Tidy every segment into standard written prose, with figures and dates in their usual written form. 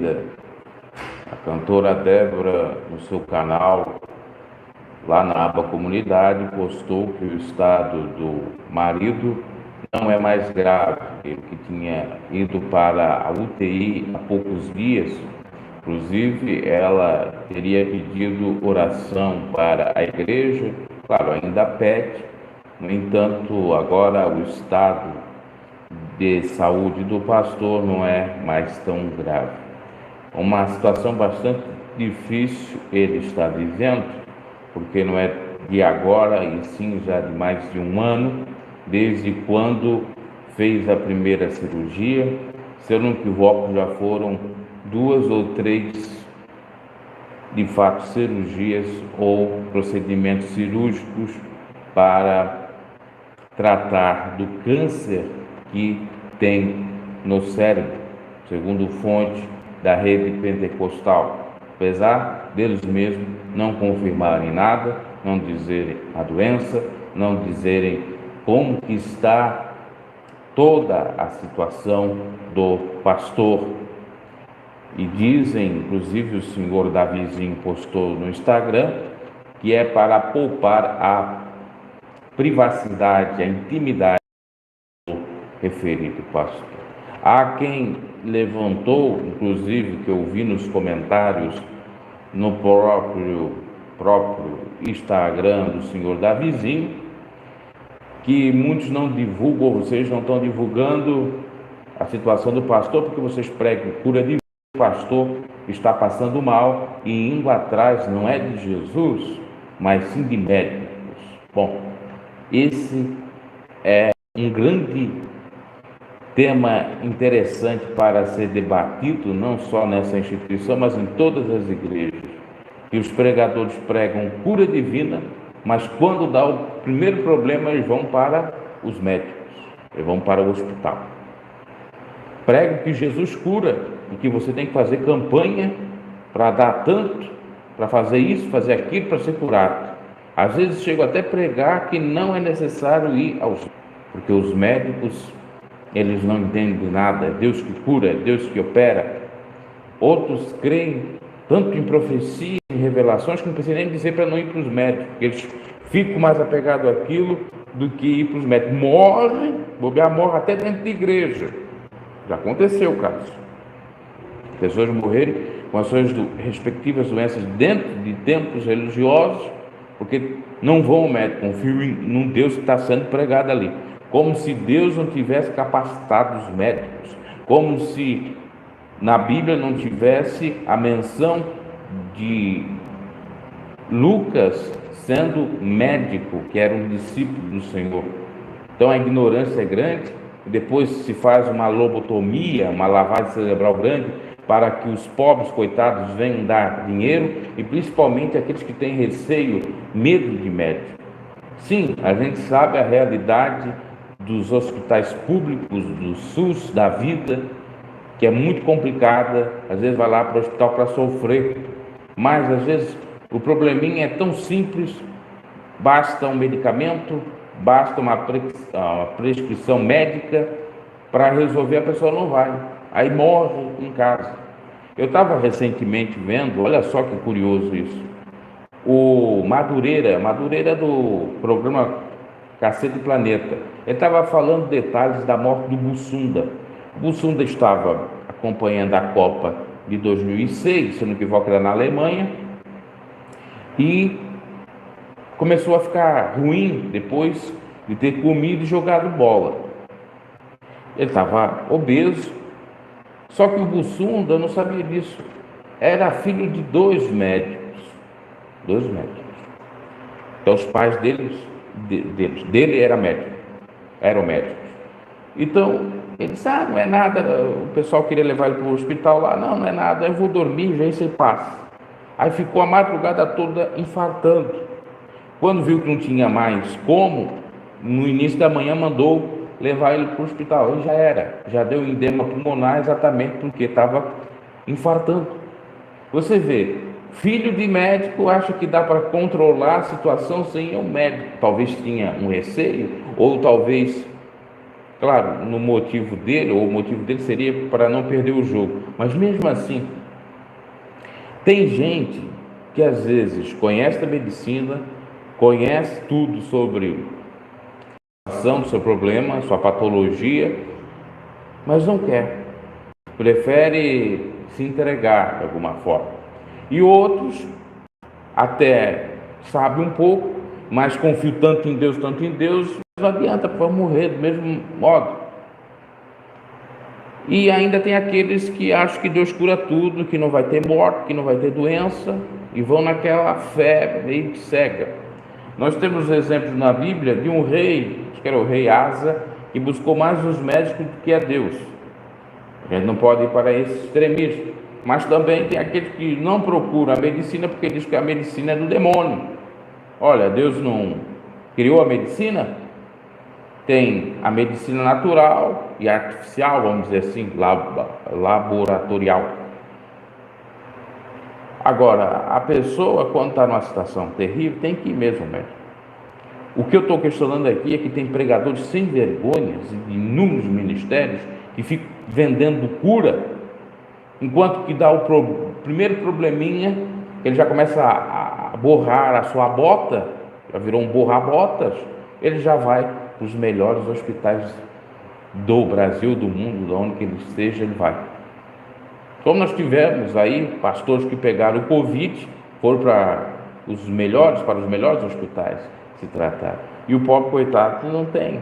vida. A cantora Débora, no seu canal, lá na aba comunidade, postou que o estado do marido não é mais grave. Ele que tinha ido para a UTI há poucos dias, inclusive ela teria pedido oração para a igreja, claro, ainda pede, no entanto, agora o estado de saúde do pastor não é mais tão grave. Uma situação bastante difícil ele está vivendo, porque não é de agora, e sim já de mais de um ano, desde quando fez a primeira cirurgia. Se eu não me equivoco, já foram 2 ou 3, de fato, cirurgias ou procedimentos cirúrgicos para tratar do câncer que tem no cérebro, segundo fonte da rede pentecostal, apesar deles mesmos não confirmarem nada, não dizerem a doença, não dizerem como que está toda a situação do pastor. E dizem, inclusive o senhor Davizinho postou no Instagram, que é para poupar a privacidade, a intimidade do referido pastor. Há quem levantou, inclusive, que eu vi nos comentários no próprio Instagram do senhor Davizinho, que muitos não divulgam, ou vocês não estão divulgando a situação do pastor, porque vocês pregam cura de vida, o pastor está passando mal e indo atrás não é de Jesus, mas sim de médicos. Bom, esse é um grande tema interessante para ser debatido, não só nessa instituição, mas em todas as igrejas. E os pregadores pregam cura divina, mas quando dá o primeiro problema, eles vão para os médicos, eles vão para o hospital. Pregam que Jesus cura e que você tem que fazer campanha para dar tanto, para fazer isso, fazer aquilo, para ser curado. Às vezes chego até a pregar que não é necessário ir aos, porque os médicos, eles não entendem de nada, é Deus que cura, é Deus que opera. Outros creem tanto em profecia, em revelações, que não precisa nem dizer para não ir para os médicos, porque eles ficam mais apegados àquilo do que ir para os médicos. Morre até dentro de igreja. Já aconteceu o caso. Pessoas morrerem com as suas respectivas doenças dentro de templos religiosos, porque não vão ao médico, confiam num Deus que está sendo pregado ali. Como se Deus não tivesse capacitado os médicos, como se na Bíblia não tivesse a menção de Lucas sendo médico, que era um discípulo do Senhor. Então a ignorância é grande, e depois se faz uma lobotomia, uma lavagem cerebral grande, para que os pobres, coitados, venham dar dinheiro, e principalmente aqueles que têm receio, medo de médico. Sim, a gente sabe a realidade dos hospitais públicos, do SUS, da vida, que é muito complicada. Às vezes vai lá para o hospital para sofrer, mas às vezes o probleminha é tão simples, basta um medicamento, basta uma prescrição médica para resolver, a pessoa não vai, aí morre em casa. Eu estava recentemente vendo, olha só que curioso isso, o Madureira do programa Cacete Planeta, ele estava falando detalhes da morte do Bussunda. Bussunda estava acompanhando a Copa de 2006, se não me equivoco, era na Alemanha, e começou a ficar ruim depois de ter comido e jogado bola. Ele estava obeso, só que o Bussunda não sabia disso. Era filho de 2 médicos. 2 médicos. Então os pais dele eram médicos. Então ele disse, não é nada, o pessoal queria levar ele para o hospital lá, não é nada, eu vou dormir, vê se passa. Aí ficou a madrugada toda infartando. Quando viu que não tinha mais como, no início da manhã mandou levar ele para o hospital. Ele já deu edema pulmonar, exatamente porque estava infartando. Você vê, filho de médico acha que dá para controlar a situação sem ir ao médico. Talvez tinha um receio, ou talvez Claro, no motivo dele, ou o motivo dele seria para não perder o jogo, mas mesmo assim, tem gente que às vezes conhece a medicina, conhece tudo sobre a ação do seu problema, sua patologia, mas não quer, prefere se entregar de alguma forma. E outros até sabe um pouco, mas confio tanto em Deus, não adianta, pode morrer do mesmo modo. E ainda tem aqueles que acham que Deus cura tudo, que não vai ter morte, que não vai ter doença, e vão naquela fé meio cega. Nós temos exemplos na Bíblia de um rei, acho que era o rei Asa, que buscou mais os médicos do que a Deus. A gente não pode ir para esse extremismo. Mas também tem aqueles que não procuram a medicina porque diz que a medicina é do demônio. Olha, Deus não criou a medicina? Tem a medicina natural e artificial, vamos dizer assim, laboratorial. Agora, a pessoa, quando está numa situação terrível, tem que ir mesmo ao médico. O que eu estou questionando aqui é que tem pregadores sem vergonhas de inúmeros ministérios que ficam vendendo cura, enquanto que dá o primeiro probleminha, ele já começa a borrar a sua bota, já virou um borra-botas, ele já vai para os melhores hospitais do Brasil, do mundo, de onde que ele esteja, ele vai. Como nós tivemos aí pastores que pegaram o Covid, foram para os melhores hospitais se tratar, e o pobre coitado não tem,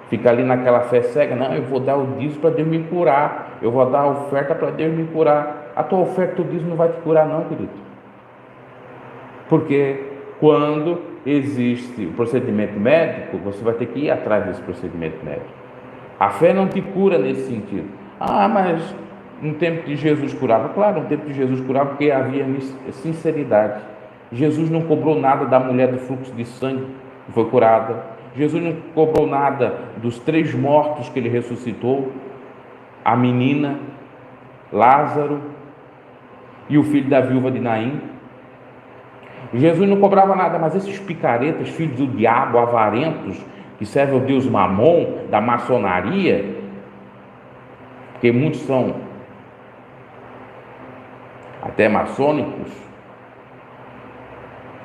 fica ali naquela fé cega. Não, eu vou dar o dízimo para Deus me curar, eu vou dar a oferta para Deus me curar. A tua oferta, o dízimo não vai te curar não, querido, porque quando existe o procedimento médico, você vai ter que ir atrás desse procedimento médico. A fé não te cura nesse sentido. Mas no tempo de Jesus curava. Claro, no tempo de Jesus curava porque havia sinceridade. Jesus não cobrou nada da mulher do fluxo de sangue que foi curada. Jesus não cobrou nada dos 3 mortos que ele ressuscitou, a menina, Lázaro e o filho da viúva de Naim. Jesus não cobrava nada, mas esses picaretas, filhos do diabo, avarentos, que servem ao Deus Mamon, da maçonaria, porque muitos são até maçônicos,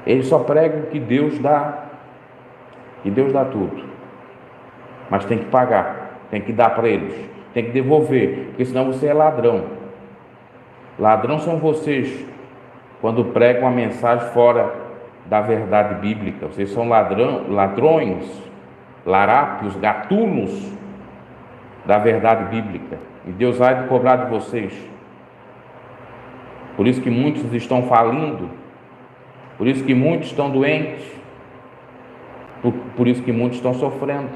eles só pregam que Deus dá, tudo, mas tem que pagar, tem que dar para eles, tem que devolver, porque senão você é ladrão. Ladrão são vocês quando pregam uma mensagem fora da verdade bíblica. Vocês são ladrões, larápios, gatunos da verdade bíblica, e Deus vai cobrar de vocês. Por isso que muitos estão falindo, por isso que muitos estão doentes, por isso que muitos estão sofrendo.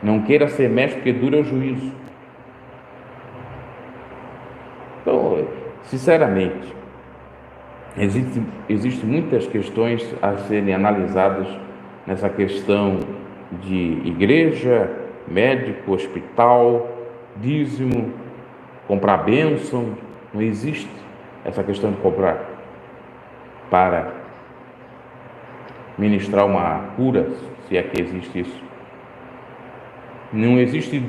Não queira ser mestre, porque dura o juízo. Então, sinceramente, existem muitas questões a serem analisadas nessa questão de igreja, médico, hospital, dízimo, comprar bênção. Não existe essa questão de comprar para ministrar uma cura, se é que existe isso. Não existe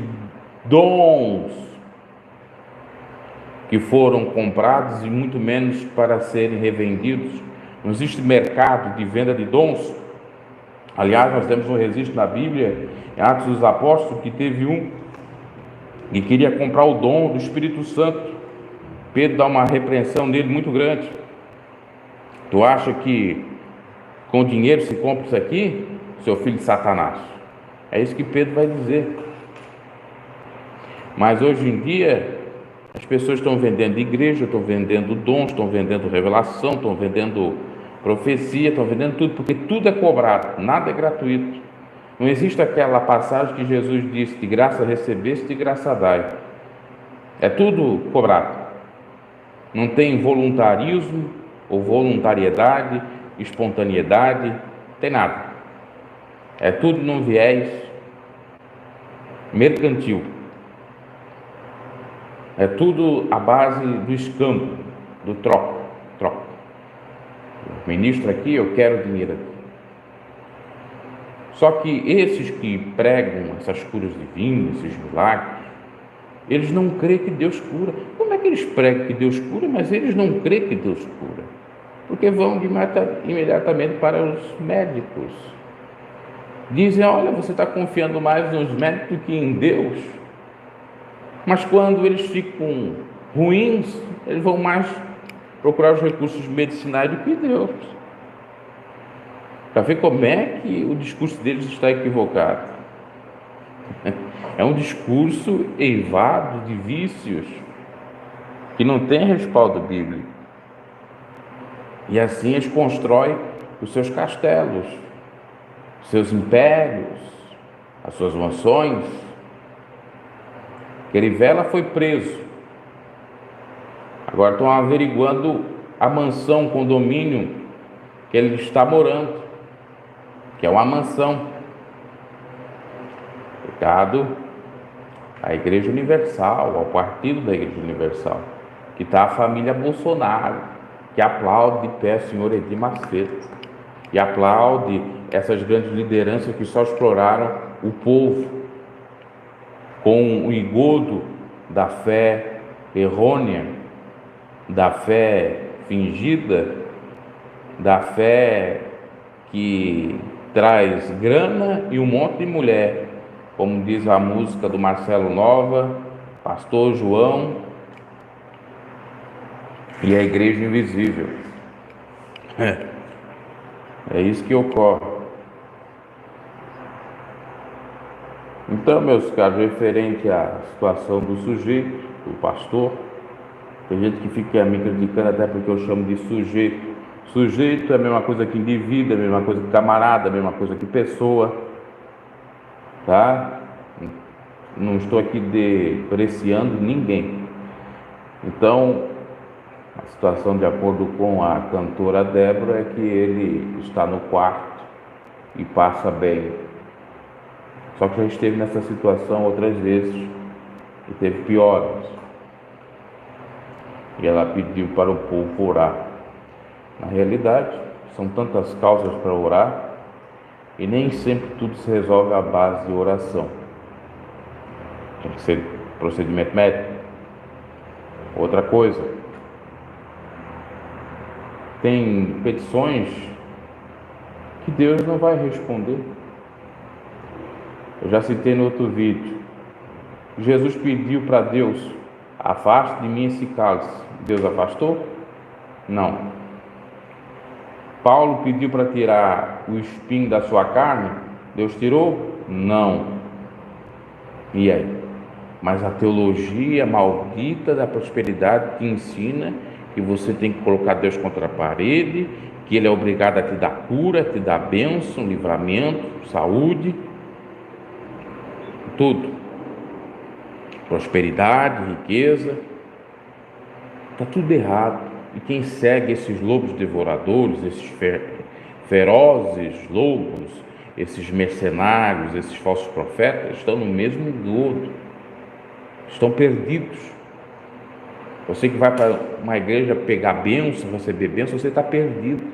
dons que foram comprados e muito menos para serem revendidos. Não existe mercado de venda de dons. Aliás, nós temos um registro na Bíblia, em Atos dos Apóstolos, que teve um que queria comprar o dom do Espírito Santo. Pedro dá uma repreensão nele muito grande. Tu acha que com dinheiro se compra isso aqui, seu filho de Satanás? É isso que Pedro vai dizer. Mas hoje em dia, as pessoas estão vendendo igreja, estão vendendo dons, estão vendendo revelação, estão vendendo profecia, estão vendendo tudo, porque tudo é cobrado, nada é gratuito. Não existe aquela passagem que Jesus disse: de graça recebeste, de graça dai. É tudo cobrado. Não tem voluntarismo ou voluntariedade, espontaneidade, não tem nada. É tudo num viés mercantil. É tudo à base do escambo, do troca. Ministro aqui, eu quero dinheiro aqui. Só que esses que pregam essas curas divinas, esses milagres, eles não creem que Deus cura. Como é que eles pregam que Deus cura, mas eles não creem que Deus cura? Porque vão imediatamente para os médicos. Dizem, olha, você está confiando mais nos médicos do que em Deus. Mas quando eles ficam ruins, eles vão mais procurar os recursos medicinais do que Deus. Para ver como é que o discurso deles está equivocado. É um discurso eivado de vícios, que não tem respaldo bíblico. E assim eles constroem os seus castelos, os seus impérios, as suas mansões. Crivella foi preso. Agora estão averiguando a mansão, condomínio que ele está morando, que é uma mansão. Ligado à Igreja Universal, ao partido da Igreja Universal, que está a família Bolsonaro, que aplaude de pé o senhor Edir Macedo, e aplaude essas grandes lideranças que só exploraram o povo com o engodo da fé errônea, da fé fingida, da fé que traz grana e um monte de mulher, como diz a música do Marcelo Nova, Pastor João e a Igreja Invisível. É isso que ocorre. Então, meus caros, referente à situação do sujeito, do pastor, tem gente que fica me criticando até porque eu chamo de sujeito. Sujeito é a mesma coisa que indivíduo, é a mesma coisa que camarada, é a mesma coisa que pessoa, tá? Não estou aqui depreciando ninguém. Então, a situação, de acordo com a cantora Débora, é que ele está no quarto e passa bem. Só que já esteve nessa situação outras vezes e teve piores. E ela pediu para o povo orar. Na realidade, são tantas causas para orar e nem sempre tudo se resolve à base de oração. Tem que ser procedimento médico. Outra coisa, tem petições que Deus não vai responder. Eu já citei no outro vídeo. Jesus pediu para Deus, afaste de mim esse cálice. Deus afastou? Não. Paulo pediu para tirar o espinho da sua carne. Deus tirou? Não. E aí? Mas a teologia maldita da prosperidade te ensina que você tem que colocar Deus contra a parede, que Ele é obrigado a te dar cura, te dar bênção, livramento, saúde, tudo. Prosperidade, riqueza. Está tudo errado. E quem segue esses lobos devoradores, esses ferozes lobos, esses mercenários, esses falsos profetas, estão no mesmo engodo. Estão perdidos. Você que vai para uma igreja pegar bênção, receber bênção, você está perdido.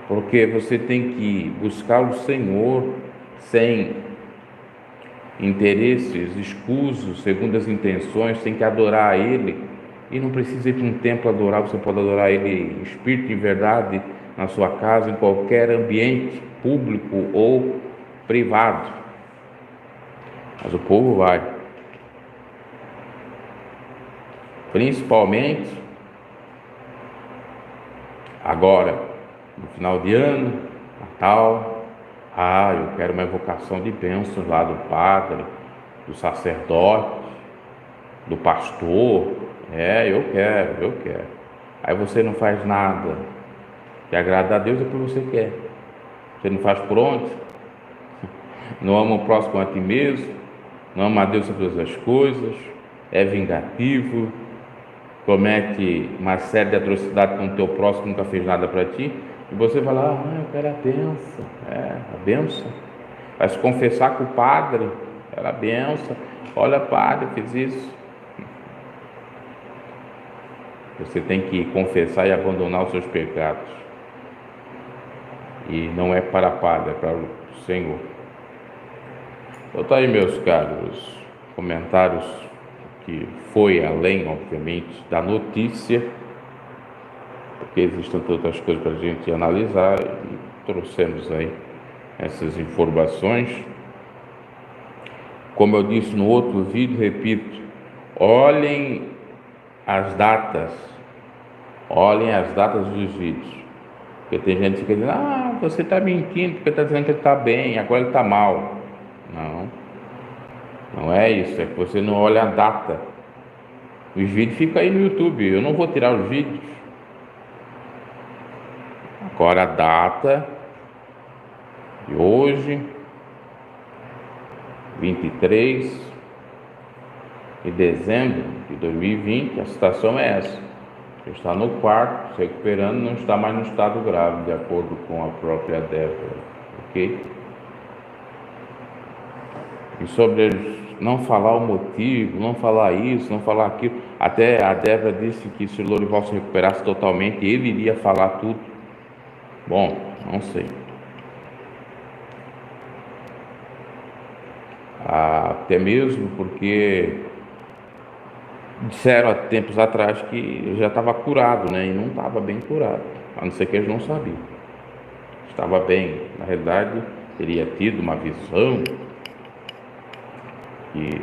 Porque você tem que buscar o Senhor sem interesses escusos, segundo as intenções, tem que adorar a Ele. E não precisa ir para um templo adorar, você pode adorar Ele em espírito e em verdade, na sua casa, em qualquer ambiente, público ou privado. Mas o povo vai. Principalmente agora, no final de ano, Natal. Eu quero uma evocação de bênçãos lá do padre, do sacerdote, do pastor. Eu quero. Aí você não faz nada que agrada a Deus, é porque você quer. Você não faz por onde? Não ama o próximo a ti mesmo, não ama a Deus sobre todas as coisas, é vingativo, comete uma série de atrocidades com o teu próximo que nunca fez nada para ti, e você vai lá, eu quero a bênção, a bênção. Vai se confessar com o padre, era a bênção, olha padre, fiz isso. Você tem que confessar e abandonar os seus pecados. E não é para a Padre, é para o Senhor. Então tá aí, meus caros, comentários que foi além, obviamente, da notícia, porque existem outras coisas para a gente analisar, e trouxemos aí essas informações. Como eu disse no outro vídeo, repito, olhem as datas dos vídeos, porque tem gente que fica dizendo, você está mentindo, porque está dizendo que ele está bem, agora ele está mal. Não é isso, é que você não olha a data. Os vídeos ficam aí no YouTube, eu não vou tirar os vídeos. Agora a data de hoje, 23 de dezembro de 2020, a situação é essa. Ele está no quarto, se recuperando, não está mais no estado grave, de acordo com a própria Débora, ok? E sobre não falar o motivo, não falar isso, não falar aquilo, até a Débora disse que se o Lorival se recuperasse totalmente, ele iria falar tudo. Bom, não sei. Até mesmo porque disseram há tempos atrás que já estava curado, né? E não estava bem curado, a não ser que eles não sabiam. Estava bem, na realidade, teria tido uma visão que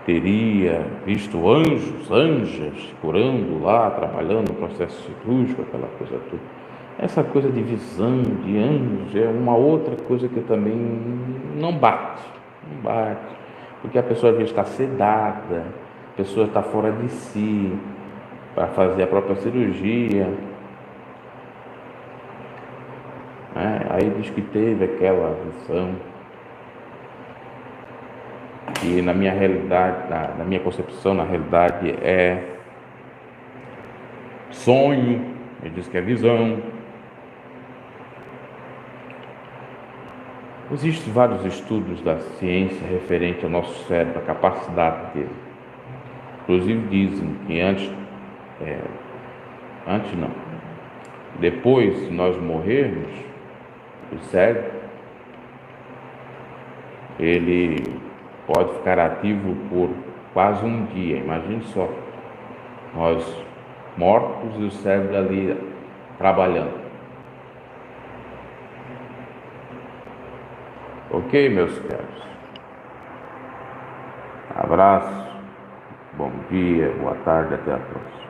teria visto anjos curando lá, trabalhando no processo cirúrgico, aquela coisa toda. Essa coisa de visão, de anjos, é uma outra coisa que também não bate, porque a pessoa às vezes está sedada, a pessoa está fora de si para fazer a própria cirurgia, né? Aí diz que teve aquela visão, que na minha realidade, na minha concepção, na realidade é sonho, ele diz que é visão. Existem vários estudos da ciência referente ao nosso cérebro, a capacidade dele. Inclusive dizem que depois de nós morrermos, o cérebro, ele pode ficar ativo por quase um dia. Imagine só, nós mortos e o cérebro ali trabalhando. Ok, meus caros? Abraço, bom dia, boa tarde, até a próxima.